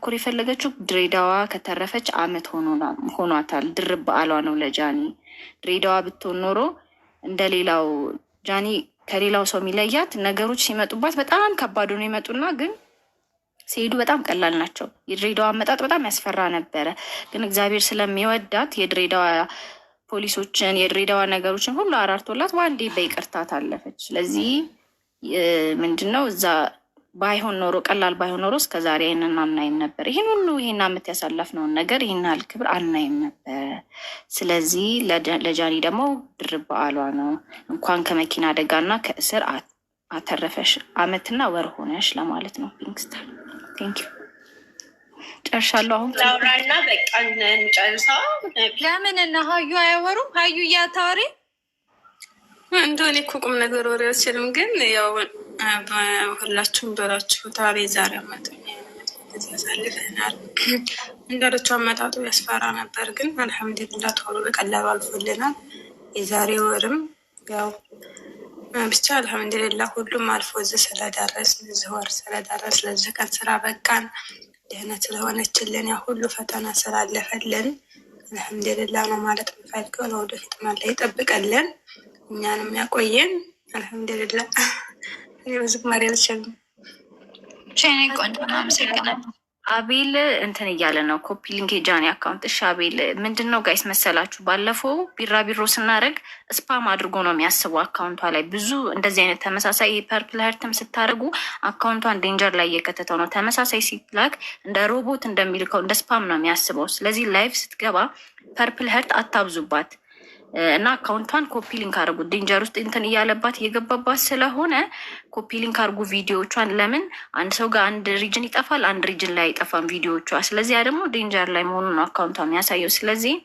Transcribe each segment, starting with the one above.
ማተኮር የፈለገችው ድሬዳዋ ከተረፈች አመት ሆኗታል። ድርብ በዓሏ ነው ለጃኒ። ድሬዳዋ ብትሆን ኖሮ እንደሌላው ጃኒ ከሌላው ሰው የሚለያት ነገሮች ሲመጡባት በጣም ከባድ ነው ይመጡና ግን ሲሄዱ በጣም ቀላል ናቸው። የድሬዳዋ አመጣጥ በጣም ያስፈራ ነበረ። ግን እግዚአብሔር ስለሚወዳት የድሬዳዋ ፖሊሶችን የድሬዳዋ ነገሮችን ሁሉ አራርቶላት በአንዴ በይቅርታ ታለፈች። ስለዚህ ምንድነው እዛ ባይሆን ኖሮ ቀላል ባይሆን ኖሮ እስከዛሬ ይህንን አናይም ነበር። ይህን ሁሉ ይህን አመት ያሳለፍነውን ነገር ይህን ያህል ክብር አናይም ነበር። ስለዚህ ለጃኒ ደግሞ ድርብ በዓሏ ነው። እንኳን ከመኪና አደጋና ከእስር አተረፈሽ አመትና ወር ሆነሽ ለማለት ነው። ፒንክስተር ቴንኪዩ። ጨርሻለሁ። አሁን ላውራና በቃ እንጨርሳ። ለምን እና ሀዩ አያወሩም? ሀዩ እያታወሪ እንደሆነ እኮ ቁም ነገር ወሬ አልችልም፣ ግን ያው ሁላችሁም በላችሁ ታሪ ዛሬ አመት ያሳልፈናል። እንዳለችው አመጣጡ ያስፈራ ነበር፣ ግን አልሐምዱሊላህ ቶሎ በቀላሉ አልፎልናል። የዛሬ ወርም ያው ብቻ አልሐምዱሊላህ ሁሉም አልፎ እዚህ ስለደረስ እዚህ ወር ስለደረስ ለዚህ ቀን ስራ በቃን። ድህነት ስለሆነችልን ያ ሁሉ ፈተና ስላለፈልን አልሐምዱሊላህ ነው ማለት የምፈልገው። ለወደፊት ማለ ይጠብቀልን እኛንም ያቆየን። አልሐምዱሊላህ ብዙ ማሪ አልችልም። ቼኔ ቆንጆ አመሰግናለሁ። አቤል እንትን እያለ ነው ኮፒ ሊንክ የጃኒ አካውንት። እሺ አቤል ምንድን ነው ጋይስ መሰላችሁ፣ ባለፈው ቢራቢሮ ስናደርግ ስፓም አድርጎ ነው የሚያስቡ አካውንቷ ላይ ብዙ እንደዚህ አይነት ተመሳሳይ ፐርፕል ሀርትም ስታደርጉ አካውንቷን ዴንጀር ላይ እየከተተው ነው። ተመሳሳይ ሲላክ እንደ ሮቦት እንደሚልከው እንደ ስፓም ነው የሚያስበው። ስለዚህ ላይቭ ስትገባ ፐርፕል ሀርት አታብዙባት እና አካውንቷን ኮፒ ሊንክ አድርጉ። ዴንጀር ውስጥ እንትን እያለባት እየገባባት ስለሆነ ኮፒ ሊንክ አድርጉ ቪዲዮቿን። ለምን አንድ ሰው ጋር አንድ ሪጅን ይጠፋል፣ አንድ ሪጅን ላይ አይጠፋም ቪዲዮቿ። ስለዚህ ያ ደግሞ ዴንጀር ላይ መሆኑን ነው አካውንቷ የሚያሳየው። ስለዚህ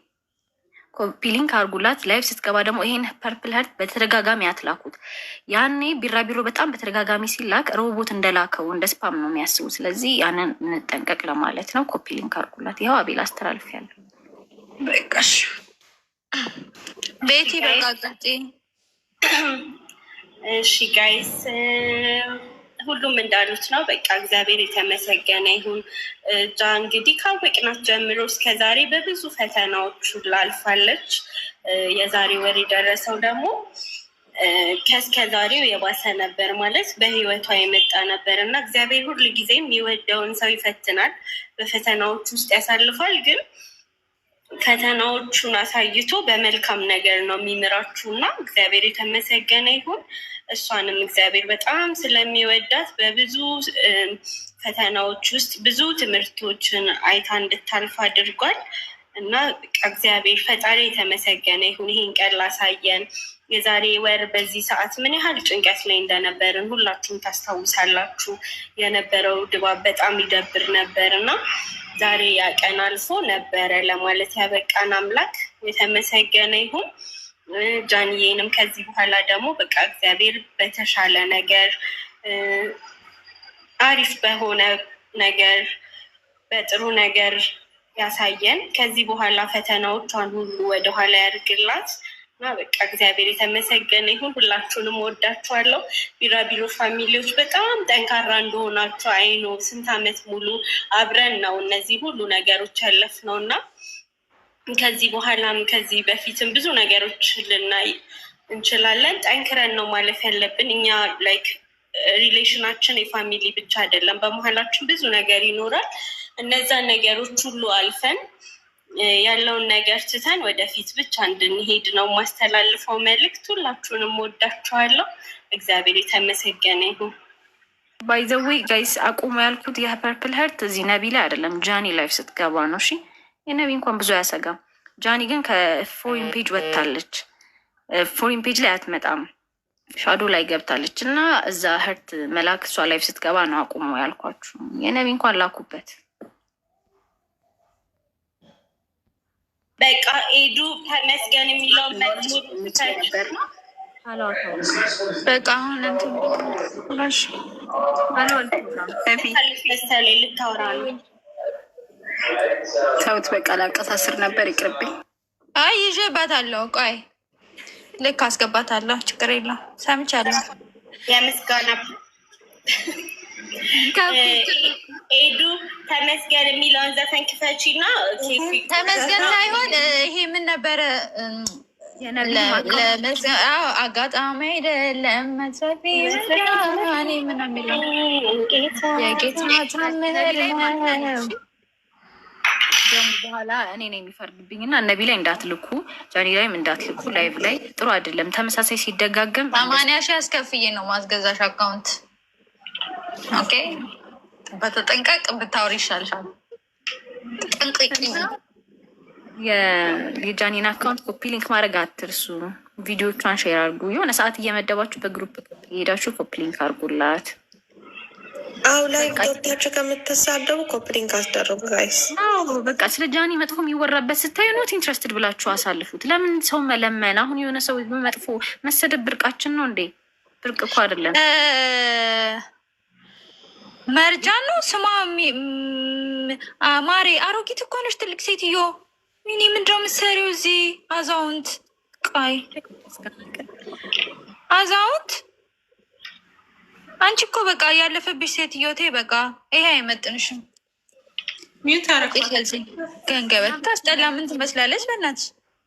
ኮፒ ሊንክ አድርጉላት። ላይቭ ስትገባ ደግሞ ይሄን ፐርፕል ሀርት በተደጋጋሚ አትላኩት። ያኔ ቢራቢሮ በጣም በተደጋጋሚ ሲላክ ሮቦት እንደላከው እንደ ስፓም ነው የሚያስቡ። ስለዚህ ያንን እንጠንቀቅ ለማለት ነው። ኮፒ ሊንክ አድርጉላት። ይኸው አቤል አስተላልፍ ያለው በቃሽ። ቤቲ በቃ ቀጤ። እሺ ጋይስ ሁሉም እንዳሉት ነው። በቃ እግዚአብሔር የተመሰገነ ይሁን። ጃ እንግዲህ ካወቅናት ጀምሮ እስከዛሬ በብዙ ፈተናዎች ላልፋለች። የዛሬ ወር የደረሰው ደግሞ ከእስከዛሬው የባሰ ነበር ማለት በህይወቷ የመጣ ነበር እና እግዚአብሔር ሁሉ ጊዜ የሚወደውን ሰው ይፈትናል፣ በፈተናዎች ውስጥ ያሳልፋል። ግን ፈተናዎቹን አሳይቶ በመልካም ነገር ነው የሚምራችሁ እና እግዚአብሔር የተመሰገነ ይሁን። እሷንም እግዚአብሔር በጣም ስለሚወዳት በብዙ ፈተናዎች ውስጥ ብዙ ትምህርቶችን አይታ እንድታልፍ አድርጓል እና እግዚአብሔር ፈጣሪ የተመሰገነ ይሁን። ይህን ቀን ላሳየን። የዛሬ ወር በዚህ ሰዓት ምን ያህል ጭንቀት ላይ እንደነበርን ሁላችሁም ታስታውሳላችሁ። የነበረው ድባብ በጣም ይደብር ነበር እና ዛሬ ያቀን አልፎ ነበረ ለማለት ያበቃን አምላክ የተመሰገነ ይሁን። ጃንዬንም ከዚህ በኋላ ደግሞ በቃ እግዚአብሔር በተሻለ ነገር አሪፍ በሆነ ነገር በጥሩ ነገር ያሳየን። ከዚህ በኋላ ፈተናዎቿን ሁሉ ወደኋላ ያድርግላት እና በቃ እግዚአብሔር የተመሰገነ ይሁን። ሁላችሁንም ወዳችኋለሁ። ቢራቢሮ ፋሚሊዎች በጣም ጠንካራ እንደሆናችሁ አይኖ ስንት አመት ሙሉ አብረን ነው እነዚህ ሁሉ ነገሮች ያለፍነው እና ከዚህ በኋላም ከዚህ በፊትም ብዙ ነገሮች ልናይ እንችላለን። ጠንክረን ነው ማለፍ ያለብን። እኛ ላይክ ሪሌሽናችን የፋሚሊ ብቻ አይደለም፣ በመሀላችን ብዙ ነገር ይኖራል። እነዛን ነገሮች ሁሉ አልፈን ያለውን ነገር ትተን ወደፊት ብቻ እንድንሄድ ነው ማስተላልፈው መልእክት። ሁላችሁንም ወዳችኋለሁ። እግዚአብሔር የተመሰገነ ይሁን። ባይ ዘ ዌይ ጋይስ አቁሙ ያልኩት የፐርፕል ሀርት እዚህ ነቢ ላይ አይደለም፣ ጃኒ ላይፍ ስትገባ ነው። እሺ የነቢ እንኳን ብዙ አያሰጋም። ጃኒ ግን ከፎሪን ፔጅ ወጥታለች። ፎሪን ፔጅ ላይ አትመጣም፣ ሻዶ ላይ ገብታለች እና እዛ ሀርት መላክ እሷ ላይፍ ስትገባ ነው አቁሙ ያልኳችሁ። የነቢ እንኳን ላኩበት። በቃ ኤዱ ተመስገን የሚለው መዝሙር ነበር ነው። በቃ አሁን እንትን ላሽ መሰለኝ ልታወራ ነው። ሰውት በቃ ላቀሳስር ነበር፣ ይቅርብኝ። አይ ይዤባታለሁ። ቆይ ልክ አስገባታለሁ፣ ችግር የለውም። ሰምቻለሁ። የምስጋና ኤዱ ተመስገን የሚለውን ዘፈን ክፈቺ እና ተመስገን ሳይሆን ይሄ ምን ነበረ? አጋጣሚ አይደለም መሰፊ ምን የሚለው የጌታ ታምር ነው። ደግሞ በኋላ እኔ ነው የሚፈርድብኝ እና እነቢ ላይ እንዳትልኩ፣ ጃኒ ላይም እንዳትልኩ። ላይቭ ላይ ጥሩ አይደለም። ተመሳሳይ ሲደጋገም 80 ሺህ አስከፍዬ ነው ማስገዛሽ አካውንት። ኦኬ በተጠንቀቅ ብታወሪ ይሻልሻል። ጠንቅቂ። የጃኒን አካውንት ኮፒ ሊንክ ማድረግ አትርሱ። ቪዲዮቿን ሼር አድርጉ። የሆነ ሰዓት እየመደባችሁ በግሩፕ ሄዳችሁ ኮፒ ሊንክ አድርጉላት። አው ላይ ገብታችሁ ከምትሳደቡ ኮፒ ሊንክ አስደርጉ ጋይስ። በቃ ስለ ጃኒ መጥፎ የሚወራበት ስታዩ ኖት ኢንትረስትድ ብላችሁ አሳልፉት። ለምን ሰው መለመን? አሁን የሆነ ሰው መጥፎ መሰደብ ብርቃችን ነው እንዴ? ብርቅ እኮ አይደለም። መርጃ ነው ስሟ። ማሬ አሮጊት እኮ ነች፣ ትልቅ ሴትዮ። ሚኒ ምንድነው የምትሰሪው እዚህ? አዛውንት ቃይ አዛውንት አንቺ እኮ በቃ ያለፈብሽ ሴትዮቴ። በቃ ይሄ አይመጥንሽም። ገንገበት ታስጠላ። ምን ትመስላለች? በእናትሽ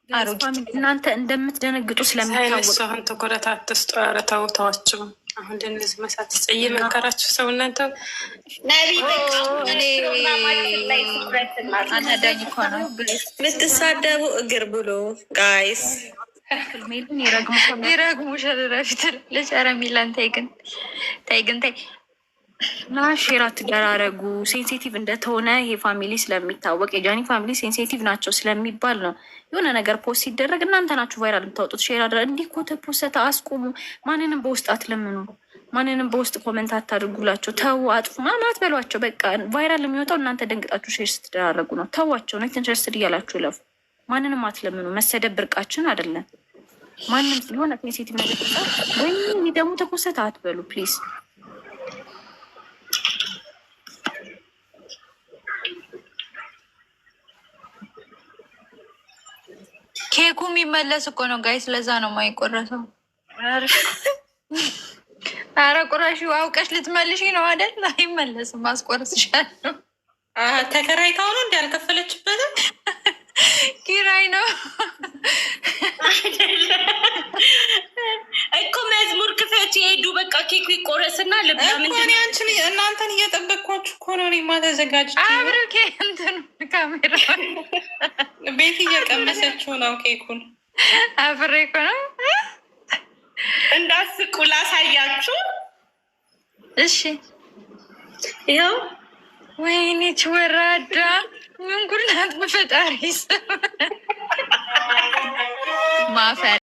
አሮጊት። እናንተ እንደምትደነግጡ ስለሚታወቅ ሳይሆን ትኩረት አትስጡ። ኧረ ተው ተዋቸው። አሁን እንደዚህ መሳት ጽይ መከራችሁ ሰው እናንተ አናዳኝ እኮ ነው የምትሳደቡ እግር ብሎ ጋይስ ይረግሙሻል። ረፊት ልጅ ኧረ ሚላን ተይ ግን ተይ ግን ተይ እና ሼር አትደራረጉ። ሴንሲቲቭ እንደተሆነ ይሄ ፋሚሊ ስለሚታወቅ የጃኒ ፋሚሊ ሴንሲቲቭ ናቸው ስለሚባል ነው። የሆነ ነገር ፖስት ሲደረግ እናንተ ናችሁ ቫይራል የምታወጡት። ሼር አድራ እንዲህ እኮ ተፖሰተ አስቁሙ። ማንንም በውስጥ አትለምኑ። ማንንም በውስጥ ኮመንት አታድርጉላቸው። ተው አጥፉ ማማት በሏቸው። በቃ ቫይራል የሚወጣው እናንተ ደንግጣችሁ ሼር ስትደራረጉ ነው። ተዋቸው። ኔት ኢንትረስትድ እያላችሁ ይለፉ። ማንንም አትለምኑ። መሰደብ ብርቃችን አይደለም። ማንም የሆነ ሴንሲቲቭ ነገር ወይ ደግሞ ተፖሰተ አትበሉ ፕሊዝ። ኬኩ የሚመለስ እኮ ነው ጋይስ፣ ለዛ ነው የማይቆረሰው። አረ ቁራሽ አውቀሽ ልትመልሽ ነው አይደል? አይመለስም። አስቆርስሻለሁ። ተከራይታው ነው እንዲ ያልከፈለችበትም ኪራይ ነው እኮ። መዝሙር ክፈች ሄዱ። በቃ ኬኩ ይቆረስና ልብላ። ምንድን አንቺን እናንተን እየጠበቅኳችሁ እኮ ነው። እኔማ ተዘጋጅ። አብርኬ እንትን ካሜራ ቤት እየቀመሰችው ነው ኬኩን። አብሬ እኮ ነው። እንዳስቁ ላሳያችሁ። እሺ ይኸው። ወይኔ ወራዳ ምን ጉድ ናት! በፈጣሪ ማፈር